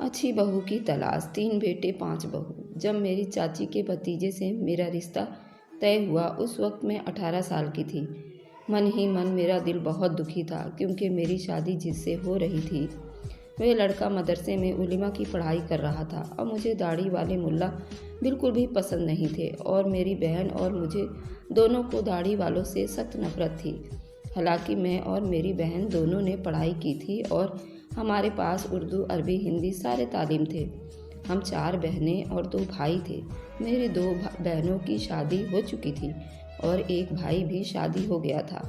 अच्छी बहू की तलाश, 3 बेटे 5 बहू। जब मेरी चाची के भतीजे से मेरा रिश्ता तय हुआ उस वक्त मैं 18 साल की थी। मन ही मन मेरा दिल बहुत दुखी था क्योंकि मेरी शादी जिससे हो रही थी वह लड़का मदरसे में उलिमा की पढ़ाई कर रहा था और मुझे दाढ़ी वाले मुल्ला बिल्कुल भी पसंद नहीं थे और मेरी बहन और मुझे दोनों को दाढ़ी वालों से सख्त नफरत थी। हालांकि मैं और मेरी बहन दोनों ने पढ़ाई की थी और हमारे पास उर्दू, अरबी, हिंदी सारे तालीम थे। हम 4 बहनें और 2 भाई थे। मेरी 2 बहनों की शादी हो चुकी थी और एक भाई भी शादी हो गया था।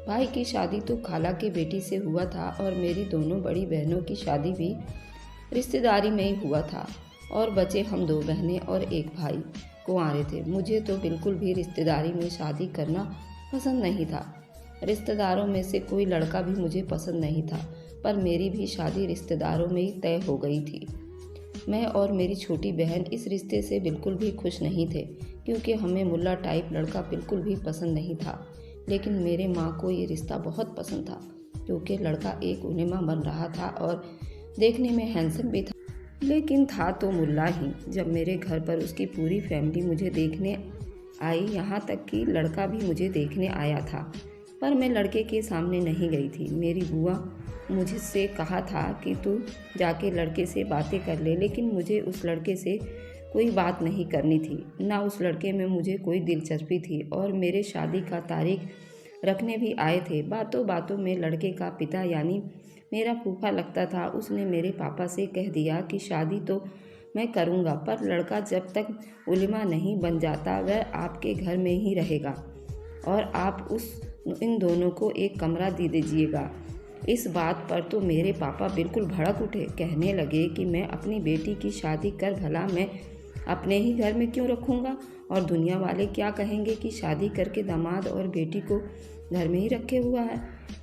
भाई की शादी तो खाला के बेटी से हुआ था और मेरी दोनों बड़ी बहनों की शादी भी रिश्तेदारी में ही हुआ था और बचे हम 2 बहनें और एक भाई कुंवारे थे। मुझे तो बिल्कुल भी रिश्तेदारी में शादी करना पसंद नहीं था। रिश्तेदारों में से कोई लड़का भी मुझे पसंद नहीं था, पर मेरी भी शादी रिश्तेदारों में ही तय हो गई थी। मैं और मेरी छोटी बहन इस रिश्ते से बिल्कुल भी खुश नहीं थे क्योंकि हमें मुल्ला टाइप लड़का बिल्कुल भी पसंद नहीं था। लेकिन मेरे माँ को ये रिश्ता बहुत पसंद था क्योंकि लड़का एक उलेमा बन रहा था और देखने में हैंडसम भी था, लेकिन था तो मुल्ला ही। जब मेरे घर पर उसकी पूरी फैमिली मुझे देखने आई, यहाँ तक कि लड़का भी मुझे देखने आया था, पर मैं लड़के के सामने नहीं गई थी। मेरी बुआ मुझसे कहा था कि तू जाके लड़के से बातें कर ले, लेकिन मुझे उस लड़के से कोई बात नहीं करनी थी, ना उस लड़के में मुझे कोई दिलचस्पी थी और मेरे शादी का तारीख रखने भी आए थे। बातों बातों में लड़के का पिता यानी मेरा फूफा लगता था, उसने मेरे पापा से कह दिया कि शादी तो मैं करूँगा, पर लड़का जब तक उलिमा नहीं बन जाता वह आपके घर में ही रहेगा और आप इन दोनों को एक कमरा दे दीजिएगा। इस बात पर तो मेरे पापा बिल्कुल भड़क उठे। कहने लगे कि मैं अपनी बेटी की शादी कर भला मैं अपने ही घर में क्यों रखूँगा और दुनिया वाले क्या कहेंगे कि शादी करके दामाद और बेटी को घर में ही रखे हुआ है।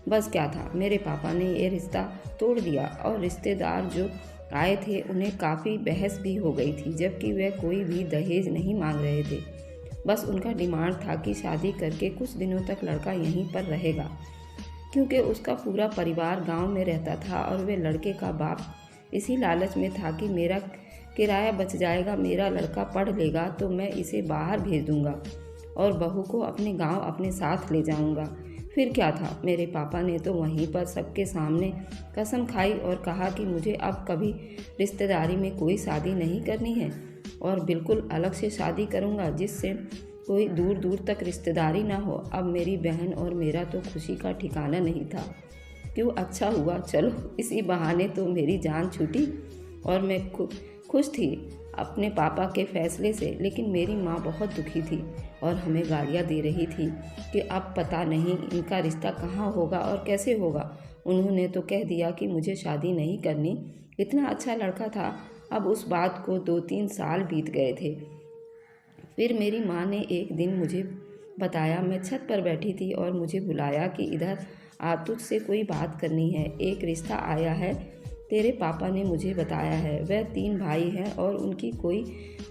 बस क्या था, मेरे पापा ने ये रिश्ता तोड़ दिया और रिश्तेदार जो आए थे उन्हें काफ़ी बहस भी हो गई थी, जबकि वे कोई भी दहेज नहीं मांग रहे थे। बस उनका डिमांड था कि शादी करके कुछ दिनों तक लड़का यहीं पर रहेगा क्योंकि उसका पूरा परिवार गांव में रहता था और वे लड़के का बाप इसी लालच में था कि मेरा किराया बच जाएगा, मेरा लड़का पढ़ लेगा तो मैं इसे बाहर भेज दूंगा और बहू को अपने गांव अपने साथ ले जाऊंगा। फिर क्या था, मेरे पापा ने तो वहीं पर सबके सामने कसम खाई और कहा कि मुझे अब कभी रिश्तेदारी में कोई शादी नहीं करनी है और बिल्कुल अलग से शादी करूंगा जिससे कोई दूर दूर तक रिश्तेदारी ना हो। अब मेरी बहन और मेरा तो खुशी का ठिकाना नहीं था। क्यों, अच्छा हुआ, चलो इसी बहाने तो मेरी जान छूटी और मैं खुश थी अपने पापा के फैसले से। लेकिन मेरी माँ बहुत दुखी थी और हमें गालियाँ दे रही थी कि अब पता नहीं इनका रिश्ता कहाँ होगा और कैसे होगा। उन्होंने तो कह दिया कि मुझे शादी नहीं करनी, इतना अच्छा लड़का था। अब उस बात को 2-3 साल बीत गए थे। फिर मेरी माँ ने एक दिन मुझे बताया, मैं छत पर बैठी थी और मुझे बुलाया कि इधर आ, तुझसे कोई बात करनी है। एक रिश्ता आया है, तेरे पापा ने मुझे बताया है। वह 3 भाई हैं और उनकी कोई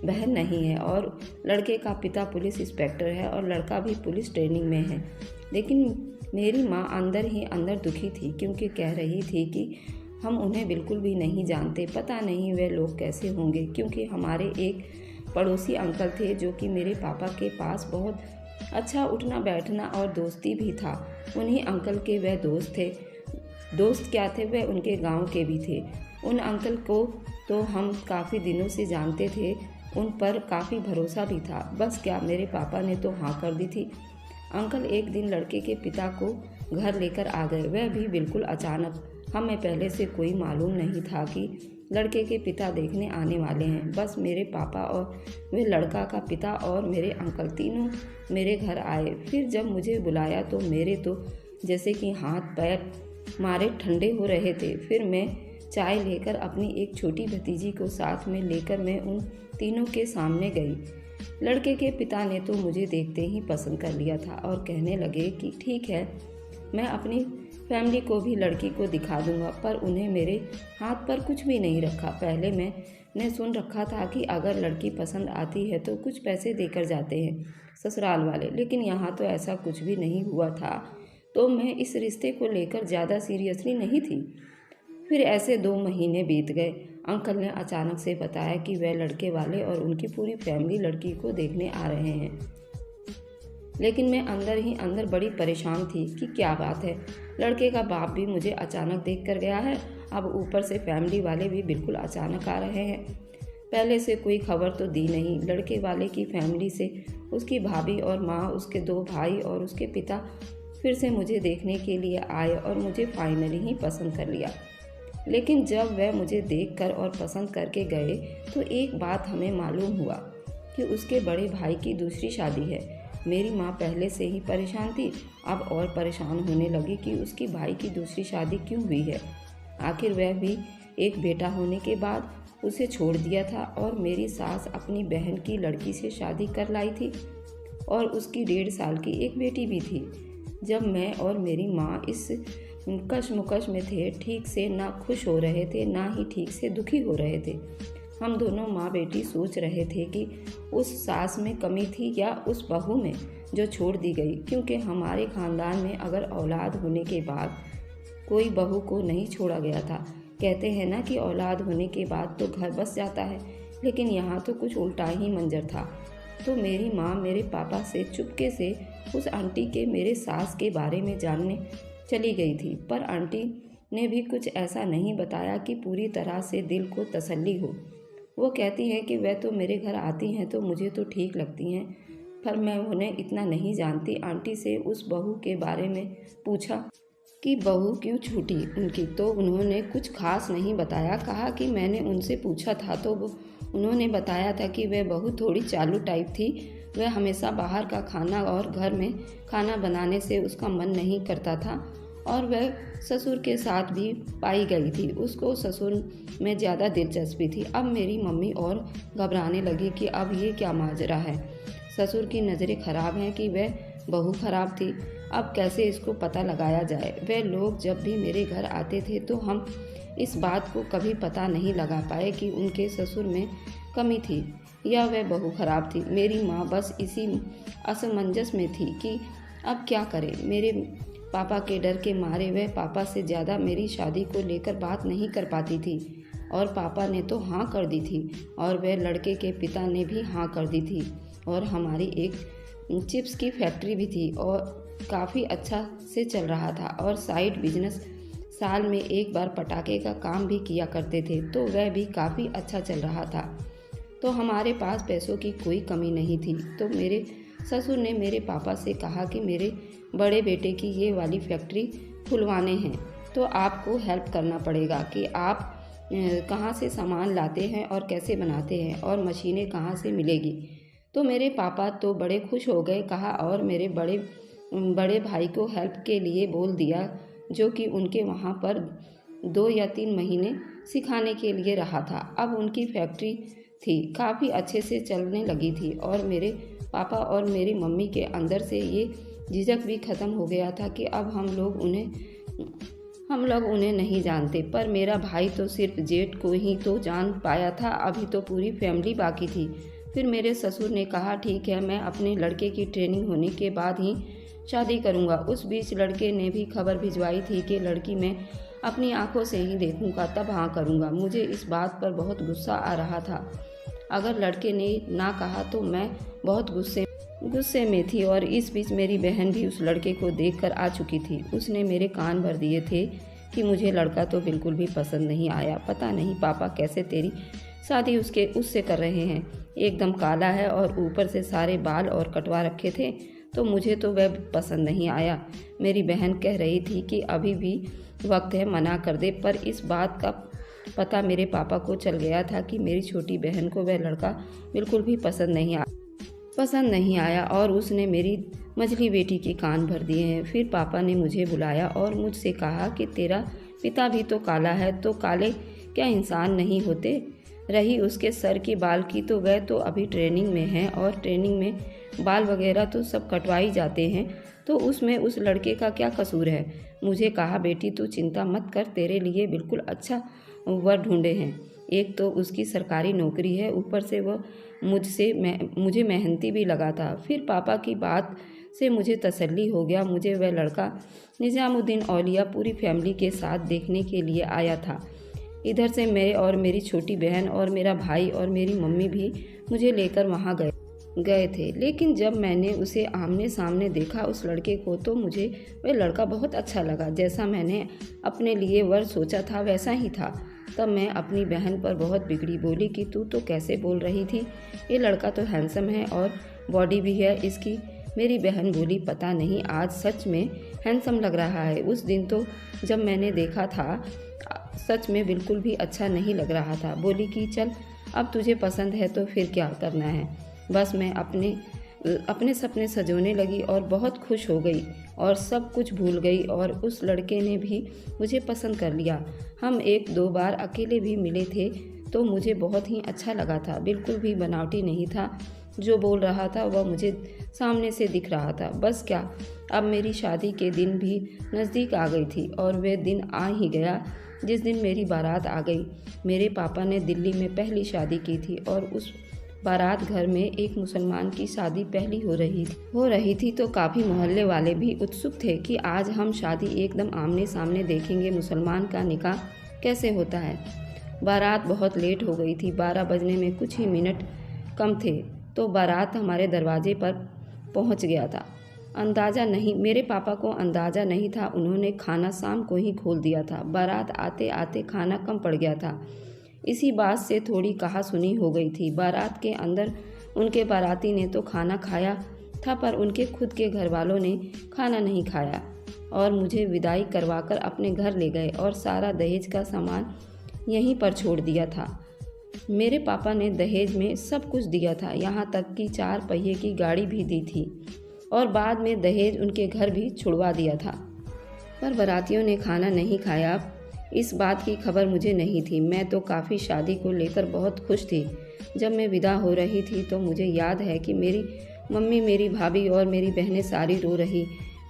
बहन नहीं है और लड़के का पिता पुलिस इंस्पेक्टर है और लड़का भी पुलिस ट्रेनिंग में है। लेकिन मेरी माँ अंदर ही अंदर दुखी थी क्योंकि कह रही थी कि हम उन्हें बिल्कुल भी नहीं जानते, पता नहीं वे लोग कैसे होंगे। क्योंकि हमारे एक पड़ोसी अंकल थे जो कि मेरे पापा के पास बहुत अच्छा उठना बैठना और दोस्ती भी था। उन्हीं अंकल के वह दोस्त थे। दोस्त क्या थे, वह उनके गांव के भी थे। उन अंकल को तो हम काफ़ी दिनों से जानते थे, उन पर काफ़ी भरोसा भी था। बस क्या, मेरे पापा ने तो हाँ कर दी थी। अंकल एक दिन लड़के के पिता को घर लेकर आ गए, वह भी बिल्कुल अचानक। हमें पहले से कोई मालूम नहीं था कि लड़के के पिता देखने आने वाले हैं। बस मेरे पापा और वे लड़का का पिता और मेरे अंकल तीनों मेरे घर आए। फिर जब मुझे बुलाया तो मेरे तो जैसे कि हाथ पैर मारे ठंडे हो रहे थे। फिर मैं चाय लेकर अपनी एक छोटी भतीजी को साथ में लेकर मैं उन तीनों के सामने गई। लड़के के पिता ने तो मुझे देखते ही पसंद कर लिया था और कहने लगे कि ठीक है, मैं अपनी फैमिली को भी लड़की को दिखा दूंगा, पर उन्हें मेरे हाथ पर कुछ भी नहीं रखा। पहले मैंने सुन रखा था कि अगर लड़की पसंद आती है तो कुछ पैसे देकर जाते हैं ससुराल वाले, लेकिन यहाँ तो ऐसा कुछ भी नहीं हुआ था, तो मैं इस रिश्ते को लेकर ज़्यादा सीरियसली नहीं थी। फिर ऐसे 2 महीने बीत गए। अंकल ने अचानक से बताया कि वह लड़के वाले और उनकी पूरी फैमिली लड़की को देखने आ रहे हैं। लेकिन मैं अंदर ही अंदर बड़ी परेशान थी कि क्या बात है, लड़के का बाप भी मुझे अचानक देख कर गया है, अब ऊपर से फैमिली वाले भी बिल्कुल अचानक आ रहे हैं। पहले से कोई खबर तो दी नहीं। लड़के वाले की फैमिली से उसकी भाभी और माँ, उसके 2 भाई और उसके पिता फिर से मुझे देखने के लिए आए और मुझे फाइनली ही पसंद कर लिया। लेकिन जब वह मुझे देखकर और पसंद करके गए तो एक बात हमें मालूम हुआ कि उसके बड़े भाई की दूसरी शादी है। मेरी माँ पहले से ही परेशान थी, अब और परेशान होने लगी कि उसकी भाई की दूसरी शादी क्यों हुई है। आखिर वह भी एक बेटा होने के बाद उसे छोड़ दिया था और मेरी सास अपनी बहन की लड़की से शादी कर लाई थी और उसकी 1.5 साल की एक बेटी भी थी। जब मैं और मेरी माँ इस कशमकश में थे, ठीक से ना खुश हो रहे थे ना ही ठीक से दुखी हो रहे थे। हम दोनों माँ बेटी सोच रहे थे कि उस सास में कमी थी या उस बहू में जो छोड़ दी गई, क्योंकि हमारे ख़ानदान में अगर औलाद होने के बाद कोई बहू को नहीं छोड़ा गया था। कहते हैं ना कि औलाद होने के बाद तो घर बस जाता है, लेकिन यहाँ तो कुछ उल्टा ही मंजर था। तो मेरी माँ मेरे पापा से चुपके से उस आंटी के मेरे सास के बारे में जानने चली गई थी, पर आंटी ने भी कुछ ऐसा नहीं बताया कि पूरी तरह से दिल को तसल्ली हो। वो कहती हैं कि वह तो मेरे घर आती हैं तो मुझे तो ठीक लगती हैं, पर मैं उन्हें इतना नहीं जानती। आंटी से उस बहू के बारे में पूछा कि बहू क्यों छूटी उनकी, तो उन्होंने कुछ खास नहीं बताया। कहा कि मैंने उनसे पूछा था तो उन्होंने बताया था कि वह बहू थोड़ी चालू टाइप थी। वह हमेशा बाहर का खाना और घर में खाना बनाने से उसका मन नहीं करता था और वह ससुर के साथ भी पाई गई थी। उसको ससुर में ज़्यादा दिलचस्पी थी। अब मेरी मम्मी और घबराने लगी कि अब ये क्या माजरा है। ससुर की नज़रें खराब हैं कि वह बहू खराब थी। अब कैसे इसको पता लगाया जाए। वह लोग जब भी मेरे घर आते थे तो हम इस बात को कभी पता नहीं लगा पाए कि उनके ससुर में कमी थी या वह बहू खराब थी। मेरी माँ बस इसी असमंजस में थी कि अब क्या करे। मेरे पापा के डर के मारे वह पापा से ज़्यादा मेरी शादी को लेकर बात नहीं कर पाती थी और पापा ने तो हाँ कर दी थी और वह लड़के के पिता ने भी हाँ कर दी थी। और हमारी एक चिप्स की फैक्ट्री भी थी और काफ़ी अच्छा से चल रहा था और साइड बिजनेस साल में एक बार पटाखे का काम भी किया करते थे, तो वह भी काफ़ी अच्छा चल रहा था। तो हमारे पास पैसों की कोई कमी नहीं थी। तो मेरे ससुर ने मेरे पापा से कहा कि मेरे बड़े बेटे की ये वाली फैक्ट्री खुलवाने हैं तो आपको हेल्प करना पड़ेगा कि आप कहाँ से सामान लाते हैं और कैसे बनाते हैं और मशीनें कहाँ से मिलेगी। तो मेरे पापा तो बड़े खुश हो गए। कहा और मेरे बड़े भाई को हेल्प के लिए बोल दिया, जो कि उनके वहाँ पर 2 या 3 महीने सिखाने के लिए रहा था। अब उनकी फैक्ट्री थी काफ़ी अच्छे से चलने लगी थी और मेरे पापा और मेरी मम्मी के अंदर से ये झिझक भी ख़त्म हो गया था कि अब हम लोग उन्हें नहीं जानते। पर मेरा भाई तो सिर्फ जेठ को ही तो जान पाया था, अभी तो पूरी फैमिली बाकी थी। फिर मेरे ससुर ने कहा ठीक है, मैं अपने लड़के की ट्रेनिंग होने के बाद ही शादी करूंगा। उस बीच लड़के ने भी खबर भिजवाई थी कि लड़की मैं अपनी आंखों से ही देखूंगा तब हाँ करूंगा। मुझे इस बात पर बहुत गुस्सा आ रहा था। अगर लड़के ने ना कहा तो मैं बहुत गुस्से में थी और इस बीच मेरी बहन भी उस लड़के को देखकर आ चुकी थी। उसने मेरे कान भर दिए थे कि मुझे लड़का तो बिल्कुल भी पसंद नहीं आया। पता नहीं पापा कैसे तेरी शादी उससे कर रहे हैं। एकदम काला है और ऊपर से सारे बाल और कटवा रखे थे, तो मुझे तो वह पसंद नहीं आया। मेरी बहन कह रही थी कि अभी भी वक्त है, मना कर दे, पर इस बात का पता मेरे पापा को चल गया था कि मेरी छोटी बहन को वह लड़का बिल्कुल भी पसंद नहीं आया और उसने मेरी मझली बेटी के कान भर दिए हैं। फिर पापा ने मुझे बुलाया और मुझसे कहा कि तेरा पिता भी तो काला है, तो काले क्या इंसान नहीं होते। रही उसके सर के बाल की, तो वह तो अभी ट्रेनिंग में है और ट्रेनिंग में बाल वगैरह तो सब कटवाई जाते हैं, तो उसमें उस लड़के का क्या कसूर है। मुझे कहा बेटी तू चिंता मत कर, तेरे लिए बिल्कुल अच्छा वर ढूंढे हैं। एक तो उसकी सरकारी नौकरी है, ऊपर से वह मुझे मेहनती भी लगा था। फिर पापा की बात से मुझे तसल्ली हो गया। मुझे वह लड़का निजामुद्दीन औलिया पूरी फैमिली के साथ देखने के लिए आया था। इधर से मेरे और मेरी छोटी बहन और मेरा भाई और मेरी मम्मी भी मुझे लेकर वहाँ गए थे। लेकिन जब मैंने उसे आमने सामने देखा उस लड़के को, तो मुझे वह लड़का बहुत अच्छा लगा। जैसा मैंने अपने लिए वर सोचा था वैसा ही था। तब मैं अपनी बहन पर बहुत बिगड़ी, बोली कि तू तो कैसे बोल रही थी, ये लड़का तो हैंडसम है और बॉडी भी है इसकी। मेरी बहन बोली पता नहीं आज सच में हैंडसम लग रहा है। उस दिन तो जब मैंने देखा था सच में बिल्कुल भी अच्छा नहीं लग रहा था। बोली कि चल अब तुझे पसंद है तो फिर क्या करना है। बस मैं अपने सपने सजोने लगी और बहुत खुश हो गई और सब कुछ भूल गई और उस लड़के ने भी मुझे पसंद कर लिया। हम 1-2 बार अकेले भी मिले थे तो मुझे बहुत ही अच्छा लगा था। बिल्कुल भी बनावटी नहीं था, जो बोल रहा था वह मुझे सामने से दिख रहा था। बस क्या, अब मेरी शादी के दिन भी नज़दीक आ गई थी और वह दिन आ ही गया जिस दिन मेरी बारात आ गई। मेरे पापा ने दिल्ली में पहली शादी की थी और उस बारात घर में एक मुसलमान की शादी पहली हो रही थी तो काफ़ी मोहल्ले वाले भी उत्सुक थे कि आज हम शादी एकदम आमने सामने देखेंगे, मुसलमान का निकाह कैसे होता है। बारात बहुत लेट हो गई थी, 12 बजने में कुछ ही मिनट कम थे तो बारात हमारे दरवाजे पर पहुंच गया था। मेरे पापा को अंदाज़ा नहीं था, उन्होंने खाना शाम को ही खोल दिया था। बारात आते आते खाना कम पड़ गया था। इसी बात से थोड़ी कहा-सुनी हो गई थी। बारात के अंदर उनके बाराती ने तो खाना खाया था पर उनके खुद के घर वालों ने खाना नहीं खाया और मुझे विदाई करवाकर अपने घर ले गए और सारा दहेज का सामान यहीं पर छोड़ दिया था। मेरे पापा ने दहेज में सब कुछ दिया था, यहाँ तक कि 4 पहिए की गाड़ी भी दी थी और बाद में दहेज उनके घर भी छुड़वा दिया था। पर बारातियों ने खाना नहीं खाया, इस बात की खबर मुझे नहीं थी। मैं तो काफ़ी शादी को लेकर बहुत खुश थी। जब मैं विदा हो रही थी तो मुझे याद है कि मेरी मम्मी, मेरी भाभी और मेरी बहनें सारी रो रही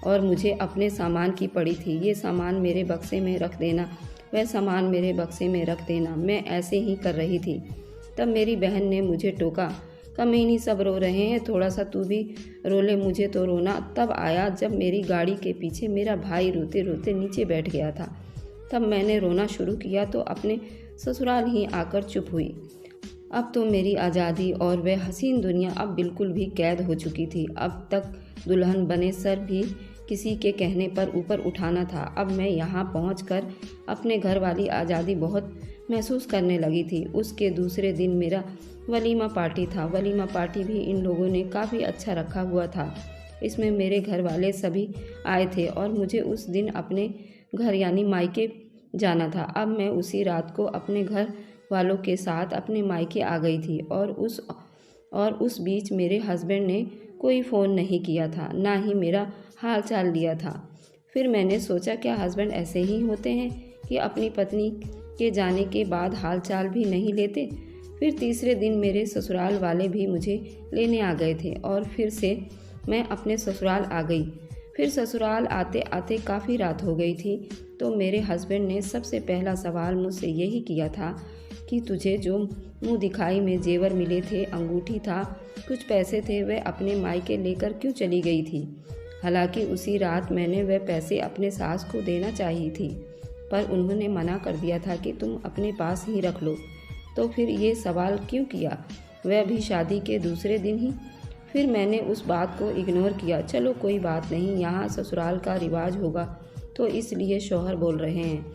और मुझे अपने सामान की पड़ी थी। ये सामान मेरे बक्से में रख देना, वह सामान मेरे बक्से में रख देना, मैं ऐसे ही कर रही थी। तब मेरी बहन ने मुझे टोका, कमीनी सब रो रहे हैं, थोड़ा सा तू भी रो ले। मुझे तो रोना तब आया जब मेरी गाड़ी के पीछे मेरा भाई रोते रोते नीचे बैठ गया था। तब मैंने रोना शुरू किया तो अपने ससुराल ही आकर चुप हुई। अब तो मेरी आज़ादी और वह हसीन दुनिया अब बिल्कुल भी कैद हो चुकी थी। अब तक दुल्हन बने सर भी किसी के कहने पर ऊपर उठाना था। अब मैं यहाँ पहुँचकर अपने घर वाली आज़ादी बहुत महसूस करने लगी थी। उसके दूसरे दिन मेरा वलीमा पार्टी था। वलीमा पार्टी भी इन लोगों ने काफ़ी अच्छा रखा हुआ था। इसमें मेरे घर वाले सभी आए थे और मुझे उस दिन अपने घर यानी मायके जाना था। अब मैं उसी रात को अपने घर वालों के साथ अपने मायके आ गई थी और उस बीच मेरे हस्बैंड ने कोई फ़ोन नहीं किया था, ना ही मेरा हाल चाल लिया था। फिर मैंने सोचा क्या हस्बैंड ऐसे ही होते हैं कि अपनी पत्नी के जाने के बाद हाल चाल भी नहीं लेते। फिर तीसरे दिन मेरे ससुराल वाले भी मुझे लेने आ गए थे और फिर से मैं अपने ससुराल आ गई। फिर ससुराल आते आते काफ़ी रात हो गई थी तो मेरे हस्बैंड ने सबसे पहला सवाल मुझसे यही किया था कि तुझे जो मुँह दिखाई में जेवर मिले थे, अंगूठी था, कुछ पैसे थे, वह अपने मायके लेकर क्यों चली गई थी। हालांकि उसी रात मैंने वह पैसे अपने सास को देना चाहिए थी पर उन्होंने मना कर दिया था कि तुम अपने पास ही रख लो। तो फिर ये सवाल क्यों किया, वह भी शादी के दूसरे दिन ही। फिर मैंने उस बात को इग्नोर किया। चलो कोई बात नहीं, यहाँ ससुराल का रिवाज होगा तो इसलिए शौहर बोल रहे हैं।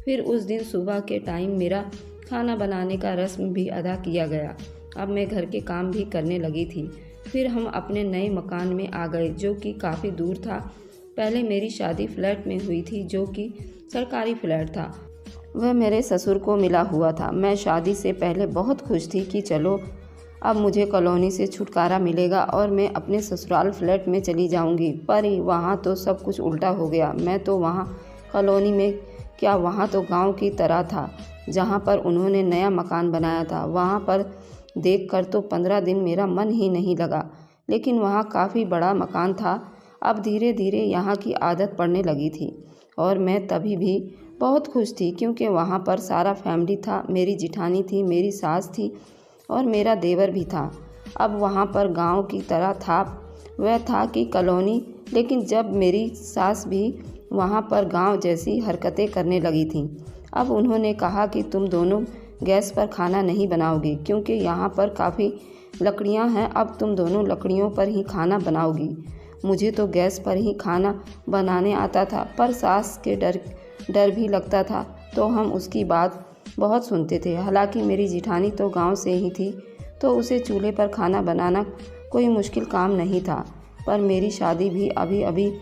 फिर उस दिन सुबह के टाइम मेरा खाना बनाने का रस्म भी अदा किया गया। अब मैं घर के काम भी करने लगी थी। फिर हम अपने नए मकान में आ गए जो कि काफ़ी दूर था। पहले मेरी शादी फ्लैट में हुई थी जो कि सरकारी फ्लैट था, वह मेरे ससुर को मिला हुआ था। मैं शादी से पहले बहुत खुश थी कि चलो अब मुझे कॉलोनी से छुटकारा मिलेगा और मैं अपने ससुराल फ्लैट में चली जाऊंगी। पर वहाँ तो सब कुछ उल्टा हो गया। मैं तो वहाँ कॉलोनी में क्या, वहाँ तो गांव की तरह था जहाँ पर उन्होंने नया मकान बनाया था। वहाँ पर देखकर तो 15 दिन मेरा मन ही नहीं लगा, लेकिन वहाँ काफ़ी बड़ा मकान था। अब धीरे धीरे यहाँ की आदत पड़ने लगी थी और मैं तभी भी बहुत खुश थी क्योंकि वहाँ पर सारा फैमिली था। मेरी जिठानी थी, मेरी सास थी और मेरा देवर भी था। अब वहाँ पर गांव की तरह था, वह था कि कॉलोनी, लेकिन जब मेरी सास भी वहाँ पर गांव जैसी हरकतें करने लगी थी। अब उन्होंने कहा कि तुम दोनों गैस पर खाना नहीं बनाओगी क्योंकि यहाँ पर काफ़ी लकड़ियाँ हैं। अब तुम दोनों लकड़ियों पर ही खाना बनाओगी। मुझे तो गैस पर ही खाना बनाने आता था, पर सास के डर भी लगता था, तो हम उसकी बात बहुत सुनते थे। हालांकि मेरी जिठानी तो गांव से ही थी, तो उसे चूल्हे पर खाना बनाना कोई मुश्किल काम नहीं था। पर मेरी शादी भी अभी अभी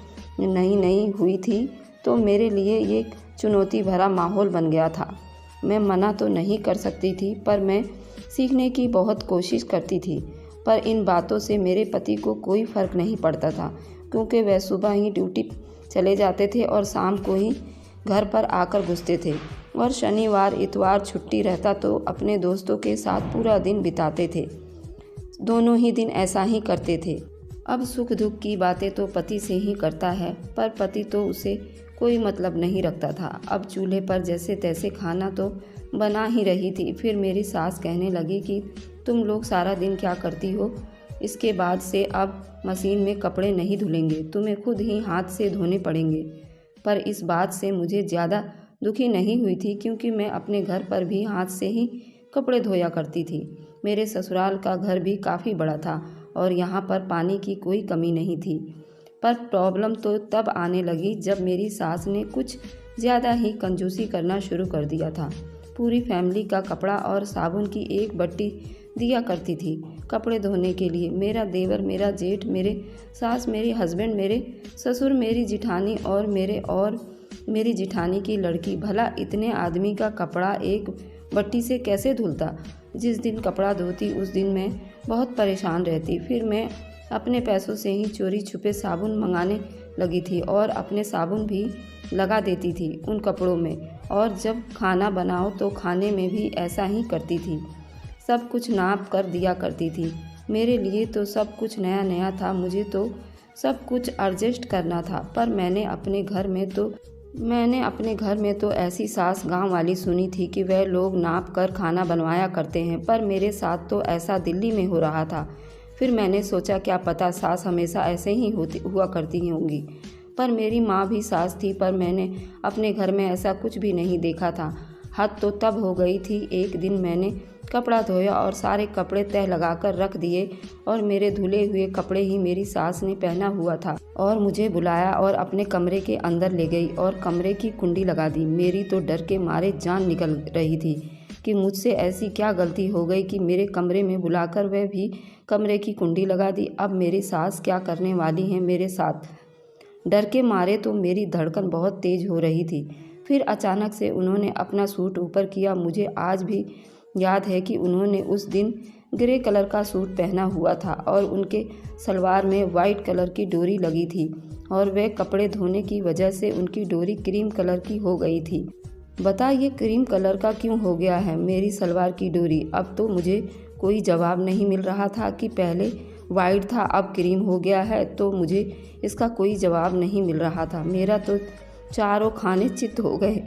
नई हुई थी, तो मेरे लिए ये चुनौती भरा माहौल बन गया था। मैं मना तो नहीं कर सकती थी, पर मैं सीखने की बहुत कोशिश करती थी। पर इन बातों से मेरे पति को कोई फ़र्क नहीं पड़ता था, क्योंकि वह सुबह ही ड्यूटी चले जाते थे और शाम को ही घर पर आकर घुसते थे, और शनिवार इतवार छुट्टी रहता तो अपने दोस्तों के साथ पूरा दिन बिताते थे। दोनों ही दिन ऐसा ही करते थे। अब सुख दुख की बातें तो पति से ही करता है, पर पति तो उसे कोई मतलब नहीं रखता था। अब चूल्हे पर जैसे तैसे खाना तो बना ही रही थी। फिर मेरी सास कहने लगी कि तुम लोग सारा दिन क्या करती हो, इसके बाद से अब मशीन में कपड़े नहीं धुलेंगे, तुम्हें खुद ही हाथ से धोने पड़ेंगे। पर इस बात से मुझे ज़्यादा दुखी नहीं हुई थी, क्योंकि मैं अपने घर पर भी हाथ से ही कपड़े धोया करती थी। मेरे ससुराल का घर भी काफ़ी बड़ा था और यहाँ पर पानी की कोई कमी नहीं थी। पर प्रॉब्लम तो तब आने लगी जब मेरी सास ने कुछ ज़्यादा ही कंजूसी करना शुरू कर दिया था। पूरी फैमिली का कपड़ा और साबुन की एक बट्टी दिया करती थी कपड़े धोने के लिए। मेरा देवर, मेरा जेठ, मेरे सास, मेरे हस्बैंड, मेरे ससुर, मेरी जिठानी और मेरी जिठानी की लड़की। भला इतने आदमी का कपड़ा एक बट्टी से कैसे धुलता। जिस दिन कपड़ा धोती उस दिन मैं बहुत परेशान रहती। फिर मैं अपने पैसों से ही चोरी छुपे साबुन मंगाने लगी थी और अपने साबुन भी लगा देती थी उन कपड़ों में। और जब खाना बनाओ तो खाने में भी ऐसा ही करती थी, सब कुछ नाप कर दिया करती थी। मेरे लिए तो सब कुछ नया नया था, मुझे तो सब कुछ एडजस्ट करना था। पर मैंने अपने घर में तो ऐसी सास गांव वाली सुनी थी कि वह लोग नाप कर खाना बनवाया करते हैं, पर मेरे साथ तो ऐसा दिल्ली में हो रहा था। फिर मैंने सोचा क्या पता सास हमेशा ऐसे ही हुआ करती होंगी। पर मेरी माँ भी सास थी, पर मैंने अपने घर में ऐसा कुछ भी नहीं देखा था। हद तो तब हो गई थी, एक दिन मैंने कपड़ा धोया और सारे कपड़े तह लगाकर रख दिए और मेरे धुले हुए कपड़े ही मेरी सास ने पहना हुआ था और मुझे बुलाया और अपने कमरे के अंदर ले गई और कमरे की कुंडी लगा दी। मेरी तो डर के मारे जान निकल रही थी कि मुझसे ऐसी क्या गलती हो गई कि मेरे कमरे में बुलाकर वह भी कमरे की कुंडी लगा दी। अब मेरी सास क्या करने वाली हैं मेरे साथ, डर के मारे तो मेरी धड़कन बहुत तेज हो रही थी। फिर अचानक से उन्होंने अपना सूट ऊपर किया। मुझे आज भी याद है कि उन्होंने उस दिन ग्रे कलर का सूट पहना हुआ था और उनके सलवार में वाइट कलर की डोरी लगी थी और वे कपड़े धोने की वजह से उनकी डोरी क्रीम कलर की हो गई थी। बता ये क्रीम कलर का क्यों हो गया है मेरी सलवार की डोरी। अब तो मुझे कोई जवाब नहीं मिल रहा था कि पहले वाइट था अब क्रीम हो गया है, तो मुझे इसका कोई जवाब नहीं मिल रहा था। मेरा तो चारों खाने चित्त हो गए।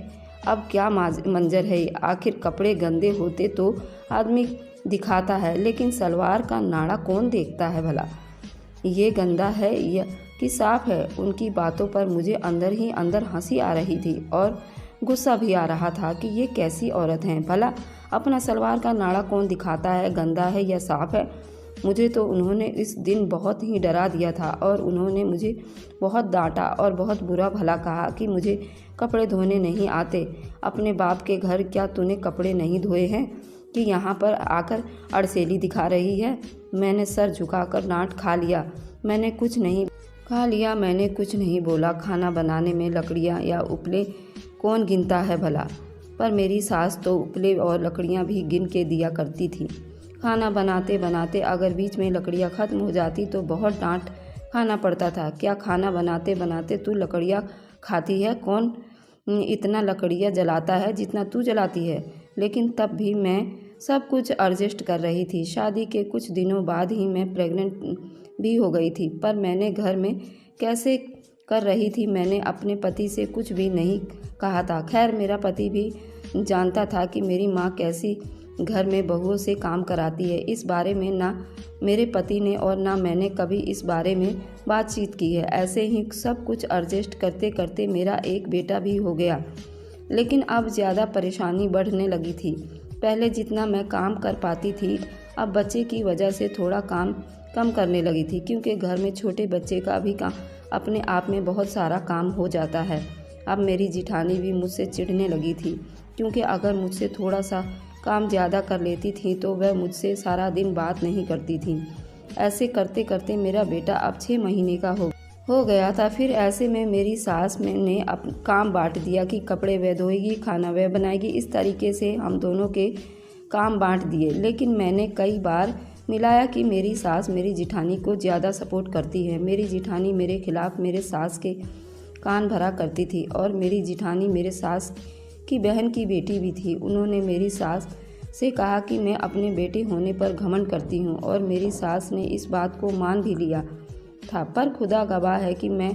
अब क्या मंजर है, आखिर कपड़े गंदे होते तो आदमी दिखाता है, लेकिन सलवार का नाड़ा कौन देखता है भला, ये गंदा है या कि साफ है। उनकी बातों पर मुझे अंदर ही अंदर हंसी आ रही थी और गुस्सा भी आ रहा था कि ये कैसी औरत हैं भला, अपना सलवार का नाड़ा कौन दिखाता है, गंदा है या साफ है। मुझे तो उन्होंने इस दिन बहुत ही डरा दिया था और उन्होंने मुझे बहुत डांटा और बहुत बुरा भला कहा कि मुझे कपड़े धोने नहीं आते। अपने बाप के घर क्या तूने कपड़े नहीं धोए हैं कि यहाँ पर आकर अड़सेली दिखा रही है। मैंने सर झुकाकर डांट खा लिया। मैंने कुछ नहीं बोला। खाना बनाने में लकड़ियाँ या उपले कौन गिनता है भला। पर मेरी सास तो उपले और लकड़ियाँ भी गिन के दिया करती थी। खाना बनाते बनाते अगर बीच में लकड़ियाँ ख़त्म हो जाती तो बहुत डांट खाना पड़ता था। क्या खाना बनाते बनाते तू लकड़ियाँ खाती है? कौन इतना लकड़ियाँ जलाता है जितना तू जलाती है? लेकिन तब भी मैं सब कुछ एडजस्ट कर रही थी। शादी के कुछ दिनों बाद ही मैं प्रेग्नेंट भी हो गई थी। पर मैंने घर में कैसे कर रही थी, मैंने अपने पति से कुछ भी नहीं कहा था। खैर मेरा पति भी जानता था कि मेरी माँ कैसी घर में बहुओं से काम कराती है। इस बारे में ना मेरे पति ने और ना मैंने कभी इस बारे में बातचीत की है। ऐसे ही सब कुछ एडजस्ट करते करते मेरा एक बेटा भी हो गया। लेकिन अब ज़्यादा परेशानी बढ़ने लगी थी। पहले जितना मैं काम कर पाती थी, अब बच्चे की वजह से थोड़ा काम कम करने लगी थी, क्योंकि घर में छोटे बच्चे का भी काम अपने आप में बहुत सारा काम हो जाता है। अब मेरी जिठानी भी मुझसे चिढ़ने लगी थी, क्योंकि अगर मुझसे थोड़ा सा काम ज़्यादा कर लेती थी तो वह मुझसे सारा दिन बात नहीं करती थी। ऐसे करते करते मेरा बेटा अब 6 महीने का हो गया था। फिर ऐसे में मेरी सास ने काम बांट दिया कि कपड़े वह धोएगी, खाना वह बनाएगी। इस तरीके से हम दोनों के काम बांट दिए। लेकिन मैंने कई बार मिलाया कि मेरी सास मेरी जिठानी को ज़्यादा सपोर्ट करती है। मेरी जिठानी मेरे खिलाफ मेरे सास के कान भरा करती थी, और मेरी जिठानी मेरे सास की बहन की बेटी भी थी। उन्होंने मेरी सास से कहा कि मैं अपने बेटे होने पर घमंड करती हूँ, और मेरी सास ने इस बात को मान भी लिया था। पर खुदा गवाह है कि मैं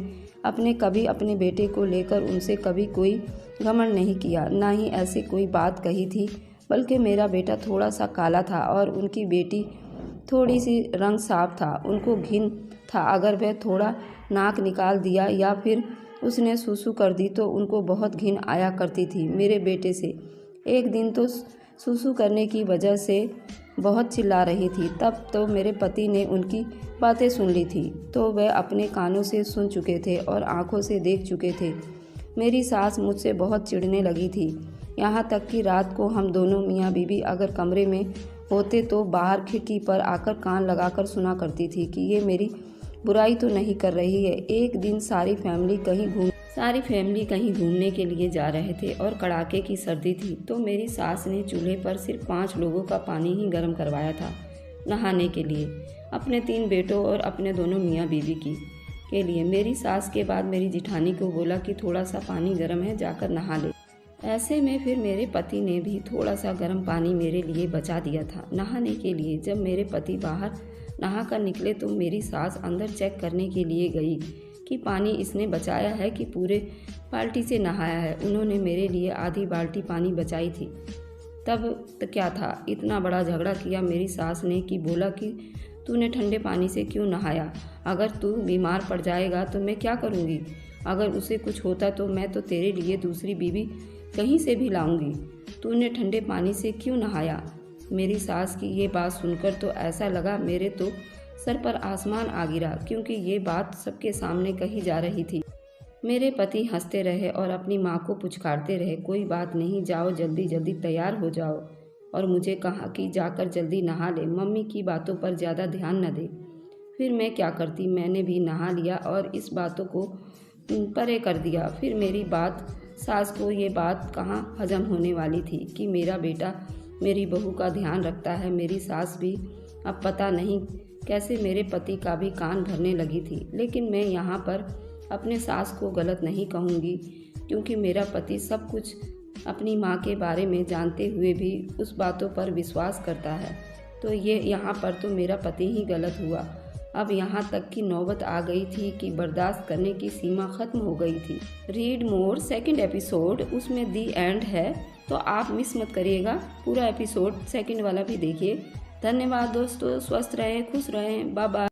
कभी अपने बेटे को लेकर उनसे कभी कोई घमंड नहीं किया, ना ही ऐसी कोई बात कही थी। बल्कि मेरा बेटा थोड़ा सा काला था और उनकी बेटी थोड़ी सी रंग साफ था। उनको घिन था अगर वह थोड़ा नाक निकाल दिया या फिर उसने सूसू कर दी तो उनको बहुत घिन आया करती थी मेरे बेटे से। एक दिन तो सूसू करने की वजह से बहुत चिल्ला रही थी। तब तो मेरे पति ने उनकी बातें सुन ली थी, तो वह अपने कानों से सुन चुके थे और आंखों से देख चुके थे। मेरी सास मुझसे बहुत चिढ़ने लगी थी, यहाँ तक कि रात को हम दोनों मियाँ बीवी अगर कमरे में होते तो बाहर खिड़की पर आकर कान लगाकर सुना करती थी कि ये मेरी बुराई तो नहीं कर रही है। एक दिन सारी फैमिली कहीं घूमने के लिए जा रहे थे और कड़ाके की सर्दी थी, तो मेरी सास ने चूल्हे पर सिर्फ 5 लोगों का पानी ही गर्म करवाया था नहाने के लिए, अपने 3 बेटों और अपने दोनों मियाँ बीवी के लिए। मेरी सास के बाद मेरी जिठानी को बोला कि थोड़ा सा पानी गर्म है, जाकर नहा ले। ऐसे में फिर मेरे पति ने भी थोड़ा सा गर्म पानी मेरे लिए बचा दिया था नहाने के लिए। जब मेरे पति बाहर नहा कर निकले तो मेरी सास अंदर चेक करने के लिए गई कि पानी इसने बचाया है कि पूरे बाल्टी से नहाया है। उन्होंने मेरे लिए आधी बाल्टी पानी बचाई थी। तब क्या था, इतना बड़ा झगड़ा किया मेरी सास ने कि बोला कि तूने ठंडे पानी से क्यों नहाया? अगर तू बीमार पड़ जाएगा तो मैं क्या करूँगी? अगर उसे कुछ होता तो मैं तो तेरे लिए दूसरी बीवी कहीं से भी लाऊंगी। तूने ठंडे पानी से क्यों नहाया? मेरी सास की ये बात सुनकर तो ऐसा लगा मेरे तो सर पर आसमान आ गिरा, क्योंकि ये बात सबके सामने कही जा रही थी। मेरे पति हंसते रहे और अपनी माँ को पुचकारते रहे, कोई बात नहीं, जाओ जल्दी जल्दी तैयार हो जाओ। और मुझे कहा कि जाकर जल्दी नहा ले, मम्मी की बातों पर ज़्यादा ध्यान न दे। फिर मैं क्या करती, मैंने भी नहा लिया और इस बातों को परे कर दिया। फिर मेरी सास को ये बात कहाँ हजम होने वाली थी कि मेरा बेटा मेरी बहू का ध्यान रखता है। मेरी सास भी अब पता नहीं कैसे मेरे पति का भी कान भरने लगी थी। लेकिन मैं यहाँ पर अपने सास को गलत नहीं कहूँगी, क्योंकि मेरा पति सब कुछ अपनी माँ के बारे में जानते हुए भी उस बातों पर विश्वास करता है। तो ये यहाँ पर तो मेरा पति ही गलत हुआ। अब यहाँ तक की नौबत आ गई थी कि बर्दाश्त करने की सीमा ख़त्म हो गई थी। रीड मोर 2nd एपिसोड, उसमें दी एंड है, तो आप मिस मत करिएगा, पूरा एपिसोड 2nd वाला भी देखिए। धन्यवाद दोस्तों, स्वस्थ रहें, खुश रहें, बाय बाय।